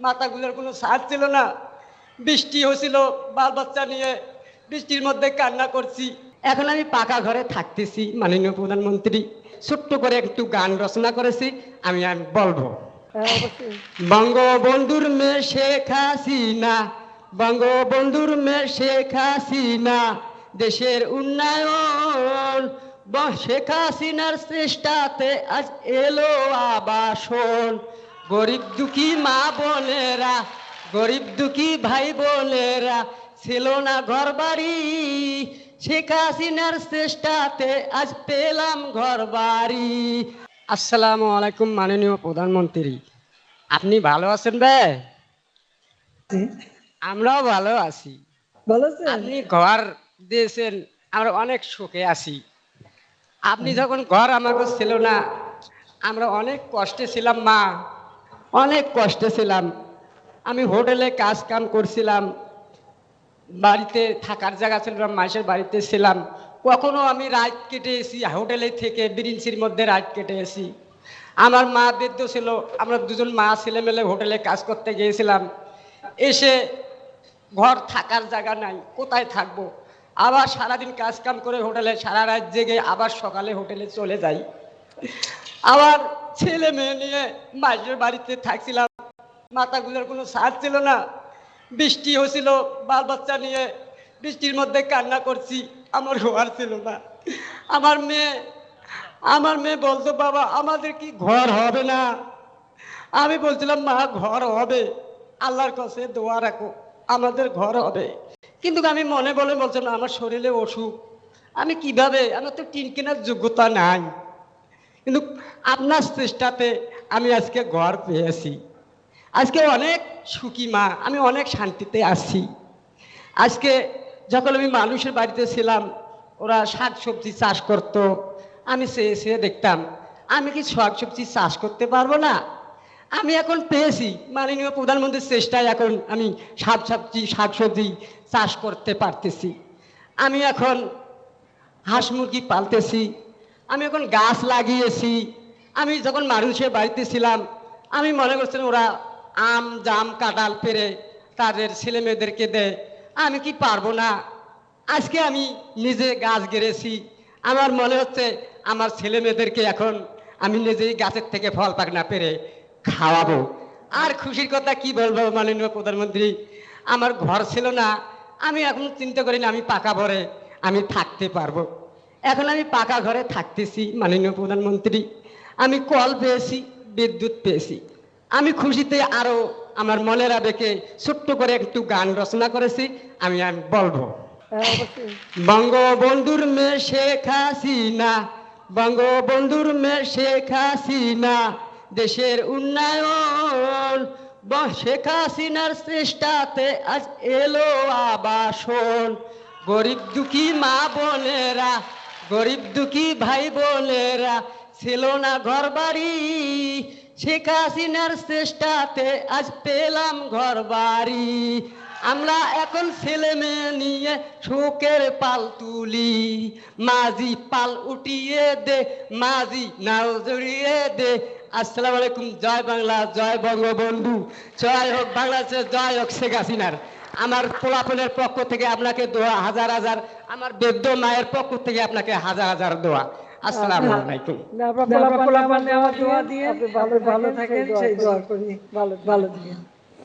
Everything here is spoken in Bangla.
মাথাগুলোর কোনো সার ছিল না। বৃষ্টি হয়েছিল, বাল বাচ্চা নিয়ে বৃষ্টির মধ্যে কান্না করছি। এখন আমি পাকা ঘরে থাকতেছি মাননীয় প্রধানমন্ত্রী। ছোট্ট করে একটু গান রচনা করেছি, আমি বলবো। বঙ্গবন্ধুর মেয়ে শেখ হাসিনা, বঙ্গবন্ধুর মেয়ে শেখ হাসিনা, দেশের উন্নয়ন শেখ হাসিনার চেষ্টাতে আজ এলো আবাসন। গরিব দুঃখী মা বোনেরা, গরিব দুঃখী ভাই বোনেরা ছিল না ঘর বাড়ি, শেখ হাসিনার চেষ্টাতে আজ পেলাম ঘর বাড়ি। আসসালামু আলাইকুম মাননীয় প্রধানমন্ত্রী, আপনি ভালো আছেন ভাই? আমরাও ভালো আছি। আপনি ঘর দিয়েছেন, আমরা অনেক সুখে আছি। আপনি যখন ঘর আমাকে ছিল না, আমরা অনেক কষ্টে ছিলাম মা, অনেক কষ্টে ছিলাম। আমি হোটেলে কাজ কাম করছিলাম, বাড়িতে থাকার জায়গা ছিল না, মাসের বাড়িতে ছিলাম। কখনো আমি রাত কেটে এসি হোটেলে থেকে বিরিঞ্চির মধ্যে রাত কেটে এসি। আমার মা বৃদ্ধ ছিল, আমরা দুজন মা ছেলে মেলে হোটেলে কাজ করতে গিয়েছিলাম। এসে ঘর থাকার জায়গা নাই, কোথায় থাকবো? আবার সারাদিন কাজ কাম করে হোটেলে সারা রাত জেগে আবার সকালে হোটেলে চলে যাই। আবার ছেলে মেয়ে নিয়ে মাসের বাড়িতে থাকছিলাম, মাথাগুলোর কোনো সার ছিল না। বৃষ্টি হয়েছিল, বাল বাচ্চা নিয়ে বৃষ্টির মধ্যে কান্না করছি। আমার ঘর ছিল না। আমার মেয়ে বলতো, বাবা আমাদের কি ঘর হবে না? আমি বলছিলাম, মা ঘর হবে, আল্লাহর কাছে দোয়া রাখো, আমাদের ঘর হবে। কিন্তু আমি মনে বলে বলছিলাম, আমার শরীরে অসুখ, আমি কিভাবে, আমার তো টিন কেনার যোগ্যতা নাই। কিন্তু আপনার চেষ্টাতে আমি আজকে ঘর পেয়েছি। আজকে অনেক সুখী মা, আমি অনেক শান্তিতে আছি। আজকে যখন আমি মানুষের বাড়িতে ছিলাম, ওরা শাক সবজি চাষ করত, আমি চেয়ে চেয়ে দেখতাম আমি কি শাক সবজি চাষ করতে পারবো না। আমি এখন পেয়েছি মাননীয় প্রধানমন্ত্রীর চেষ্টায়, এখন আমি শাক সবজি চাষ করতে পারতেছি। আমি এখন হাঁস মুরগি পালতেছি, আমি এখন গাছ লাগিয়েছি। আমি যখন মানুষের বাড়িতে ছিলাম, আমি মনে করছিলাম ওরা আম জাম কাঁঠাল পেরে তাদের ছেলে মেয়েদেরকে দেয়, আমি কি পারবো না। আজকে আমি নিজে গাছ গেড়েছি, আমার মনে হচ্ছে আমার ছেলে মেয়েদেরকে এখন আমি নিজেই গাছের থেকে ফল পাকনা পেরে খাওয়াবো। আর খুশির কথা কি বলবো মাননীয় প্রধানমন্ত্রী, আমার ঘর ছিল না, আমি এখন চিন্তা করি না আমি পাকা ঘরে আমি থাকতে পারবো। এখন আমি পাকা ঘরে থাকতেছি মাননীয় প্রধানমন্ত্রী। আমি কল পেয়েছি, বিদ্যুৎ পেয়েছি। আমি খুশিতে আরো আমার মনের আবেগে ছোট্ট করে একটু গান রচনা করেছি, আমি বলবো। বঙ্গবন্ধুর মেয়ে শেখ হাসিনা, বঙ্গবন্ধুর মেয়ে শেখ হাসিনা, দেশের উন্নয়ন শেখ হাসিনার চেষ্টাতে আজ এলো আবাসন। গরিব দুঃখী মা বোনেরা, গরিব দুঃখী ভাই বোনেরা ছিল না ঘর বাড়ি, শেখ হাসিনার চেষ্টাতে আজ পেলাম ঘর বাড়ি। আমরা এখন ছেলে মেয়ে নিয়ে শোকের পাল তুলি, মাঝি পাল উঠিয়ে দে, মাঝি নাও জড়িয়ে দে। আসসালামু আলাইকুম, জয় বাংলা, জয় বঙ্গবন্ধু, জয় হোক বাংলাদেশের, জয় হোক শেখ হাসিনার। আমার পোলাপনের পক্ষ থেকে আপনাকে দোয়া হাজার হাজার, আমার বৃদ্ধ মায়ের পক্ষ থেকে আপনাকে হাজার হাজার দোয়া। আসসালামু আলাইকুম। ভালো থাকেন, সেই দোয়া করি, ভালো ভালো থাকেন।